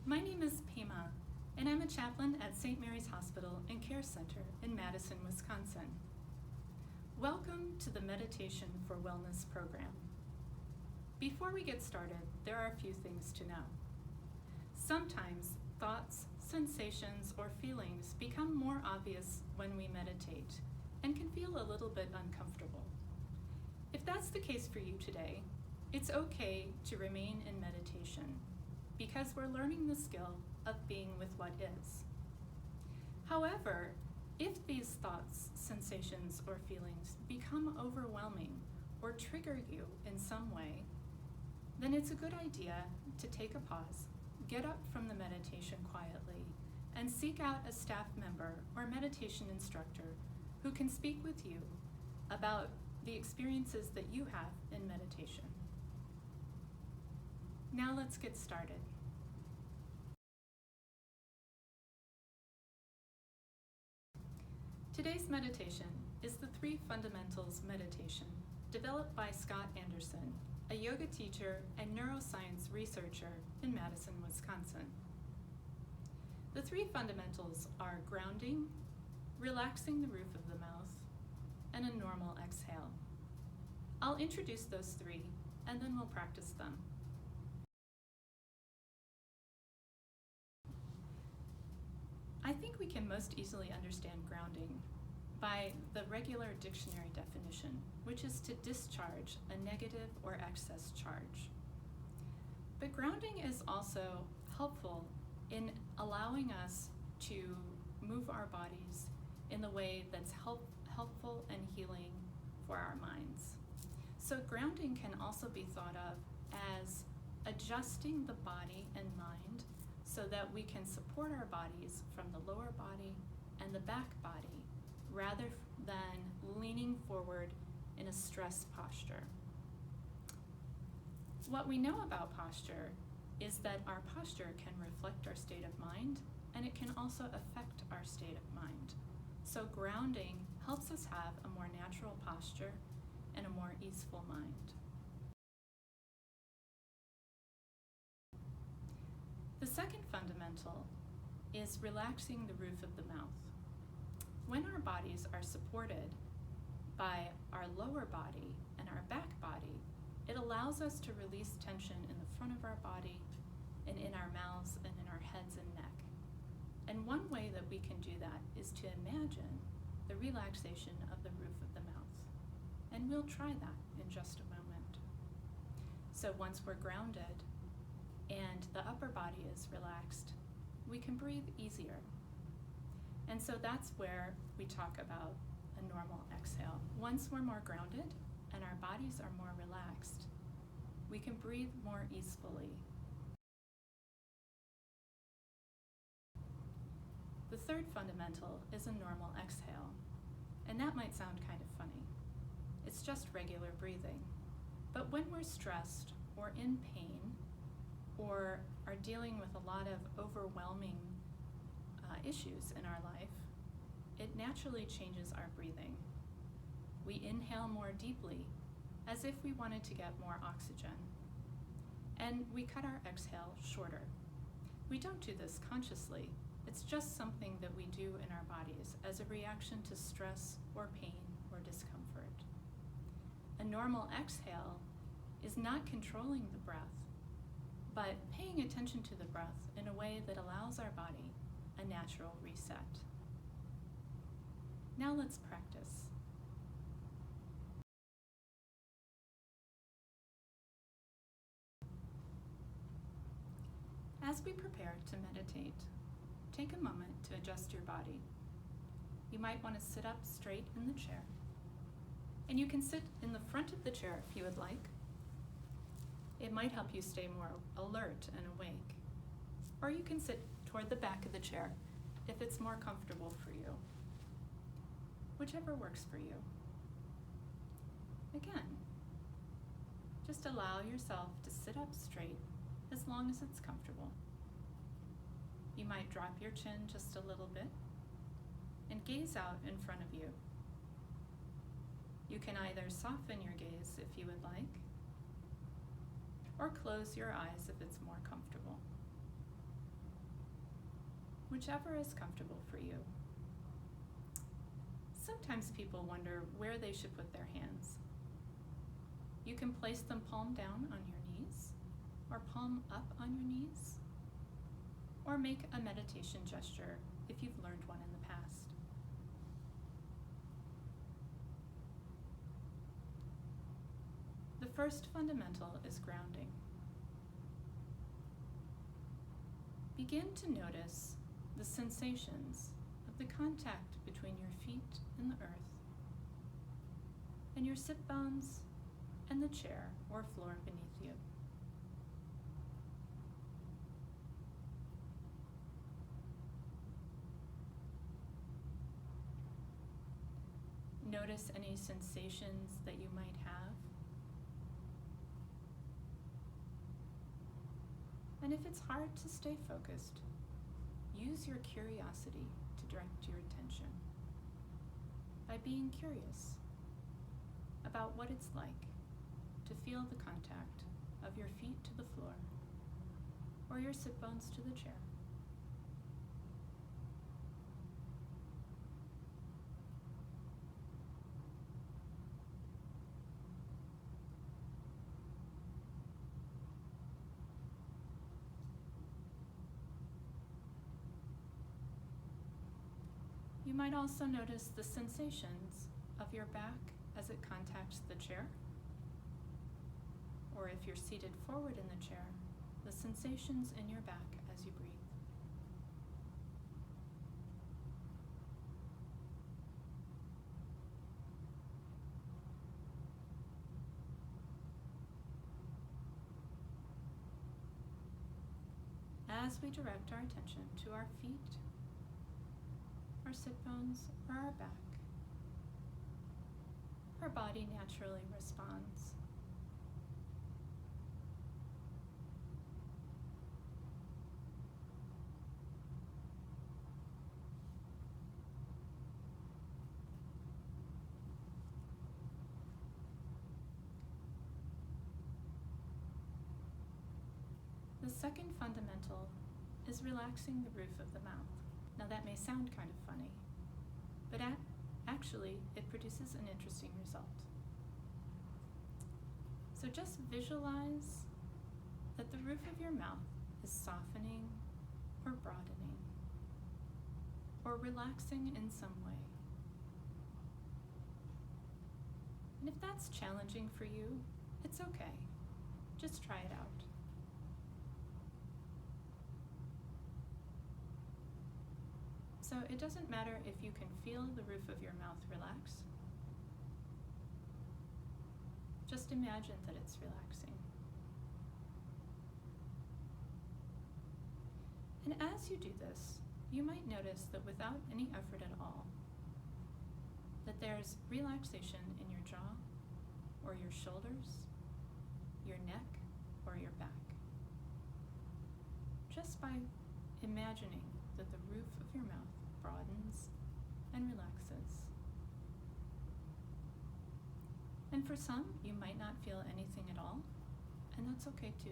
My name is Pema, and I'm a chaplain at St. Mary's Hospital and Care Center in Madison, Wisconsin. Welcome to the Meditation for Wellness program. Before we get started, there are a few things to know. Sometimes thoughts, sensations, or feelings become more obvious when we meditate and can feel a little bit uncomfortable. If that's the case for you today, it's okay to remain in meditation because we're learning the skill of being with what is. However, if these thoughts, sensations, or feelings become overwhelming or trigger you in some way, then it's a good idea to take a pause, get up from the meditation quietly, and seek out a staff member or meditation instructor who can speak with you about the experiences that you have in meditation. Now let's get started. Today's meditation is the Three Fundamentals meditation, developed by Scott Anderson, a yoga teacher and neuroscience researcher in Madison, Wisconsin. The three fundamentals are grounding, relaxing the roof of the mouth, and a normal exhale. I'll introduce those three, and then we'll practice them. I think we can most easily understand grounding by the regular dictionary definition, which is to discharge a negative or excess charge. But grounding is also helpful in allowing us to move our bodies in the way that's helpful and healing for our minds. So grounding can also be thought of as adjusting the body and mind so that we can support our bodies from the lower body and the back body rather than leaning forward in a stress posture. What we know about posture is that our posture can reflect our state of mind, and it can also affect our state of mind. So grounding helps us have a more natural posture and a more easeful mind. The second fundamental is relaxing the roof of the mouth. When our bodies are supported by our lower body and our back body, it allows us to release tension in the front of our body and in our mouths and in our heads and neck. And one way that we can do that is to imagine the relaxation of the roof of the mouth. And we'll try that in just a moment. So once we're grounded and the upper body is relaxed, we can breathe easier. And so that's where we talk about a normal exhale. Once we're more grounded and our bodies are more relaxed, we can breathe more easily. The third fundamental is a normal exhale, and that might sound kind of funny. It's just regular breathing. But when we're stressed or in pain or are dealing with a lot of overwhelming issues in our life, it naturally changes our breathing. We inhale more deeply, as if we wanted to get more oxygen, and we cut our exhale shorter. We don't do this consciously. It's just something that we do in our bodies as a reaction to stress or pain or discomfort. A normal exhale is not controlling the breath, but paying attention to the breath in a way that allows our body a natural reset. Now let's practice. As we prepare to meditate, take a moment to adjust your body. You might want to sit up straight in the chair, and you can sit in the front of the chair if you would like. It might help you stay more alert and awake. Or you can sit toward the back of the chair if it's more comfortable for you. Whichever works for you. Again, just allow yourself to sit up straight as long as it's comfortable. You might drop your chin just a little bit and gaze out in front of you. You can either soften your gaze if you would like, or close your eyes if it's more comfortable. whichever is comfortable for you. Sometimes people wonder where they should put their hands. You can place them palm down on your knees, or palm up on your knees, or make a meditation gesture if you've learned one in the past. The first fundamental is grounding. Begin to notice the sensations of the contact between your feet and the earth, and your sit bones and the chair or floor beneath you. Notice any sensations that you might have. And if it's hard to stay focused, use your curiosity to direct your attention by being curious about what it's like to feel the contact of your feet to the floor or your sit bones to the chair. You might also notice the sensations of your back as it contacts the chair, or if you're seated forward in the chair, the sensations in your back as you breathe. As we direct our attention to our feet, our sit bones, or our back, our body naturally responds. The second fundamental is relaxing the roof of the mouth. Now that may sound kind of funny, but actually it produces an interesting result. So just visualize that the roof of your mouth is softening or broadening or relaxing in some way. And if that's challenging for you, it's okay. Just try it out. So it doesn't matter if you can feel the roof of your mouth relax. Just imagine that it's relaxing. And as you do this, you might notice that without any effort at all, that there's relaxation in your jaw or your shoulders, your neck, or your back. Just by imagining that the roof of your mouth broadens and relaxes. And for some, you might not feel anything at all, and that's okay too.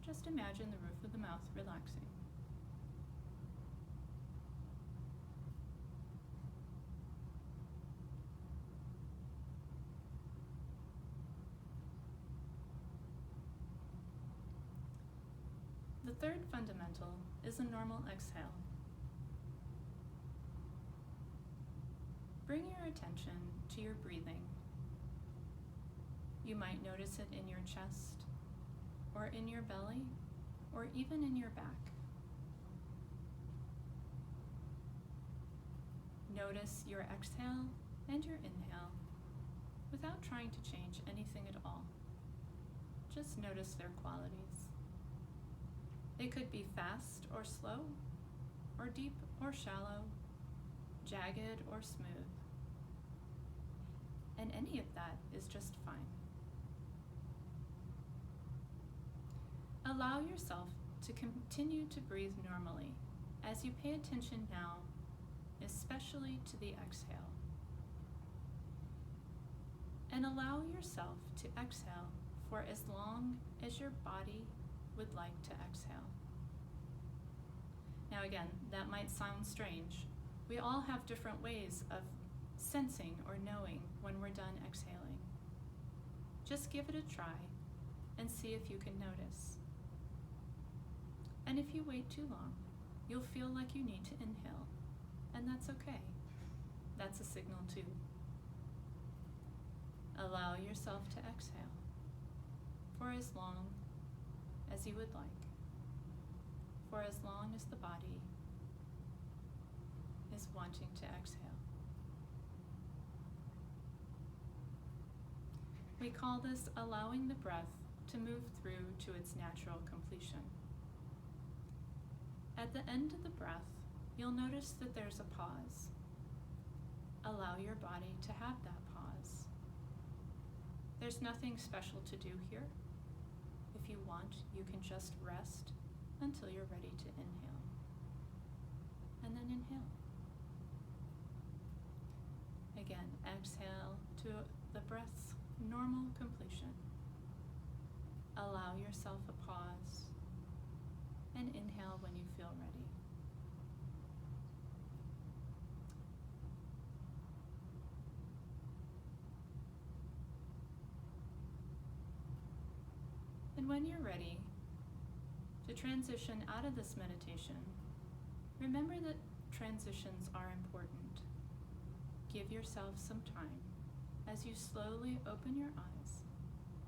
Just imagine the roof of the mouth relaxing. The third fundamental is a normal exhale. Bring your attention to your breathing. You might notice it in your chest, or in your belly, or even in your back. Notice your exhale and your inhale without trying to change anything at all. Just notice their qualities. They could be fast or slow, or deep or shallow, jagged or smooth. And any of that is just fine. Allow yourself to continue to breathe normally as you pay attention now, especially to the exhale. And allow yourself to exhale for as long as your body would like to exhale. Now again, that might sound strange. We all have different ways of sensing or knowing when we're done exhaling. Just give it a try and see if you can notice. And if you wait too long, you'll feel like you need to inhale, and that's okay. That's a signal too. Allow yourself to exhale for as long as you would like, for as long as the body is wanting to exhale. We call this allowing the breath to move through to its natural completion. At the end of the breath, you'll notice that there's a pause. Allow your body to have that pause. There's nothing special to do here. If you want, you can just rest until you're ready to inhale. And then inhale. Again, exhale to the breath's normal completion. Allow yourself a pause and inhale when you feel ready. And when you're ready to transition out of this meditation, remember that transitions are important. Give yourself some time as you slowly open your eyes,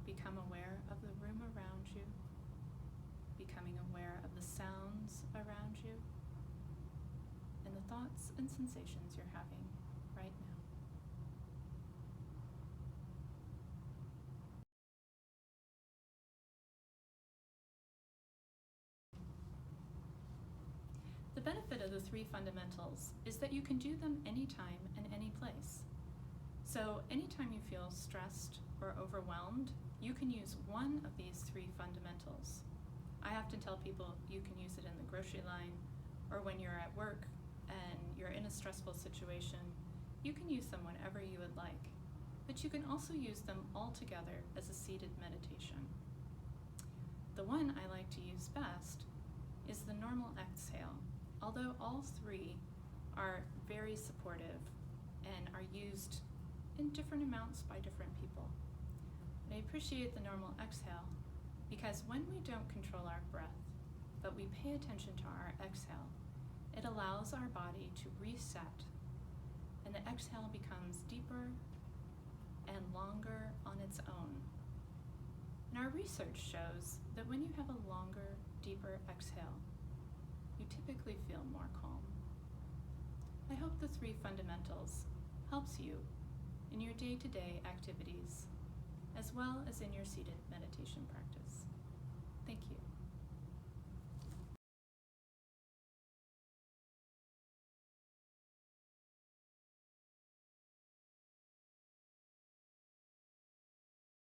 become aware of the room around you, becoming aware of the sounds around you, and the thoughts and sensations you're having right now. The benefit of the 3 fundamentals is that you can do them anytime and any place. So anytime you feel stressed or overwhelmed, you can use one of these 3 fundamentals. I often tell people you can use it in the grocery line, or when you're at work and you're in a stressful situation, you can use them whenever you would like. But you can also use them all together as a seated meditation. The one I like to use best is the normal exhale, although all 3 are very supportive and are used in different amounts by different people. I appreciate the normal exhale because when we don't control our breath, but we pay attention to our exhale, it allows our body to reset, and the exhale becomes deeper and longer on its own. And our research shows that when you have a longer, deeper exhale, you typically feel more calm. I hope the 3 fundamentals helps you in your day-to-day activities, as well as in your seated meditation practice. Thank you.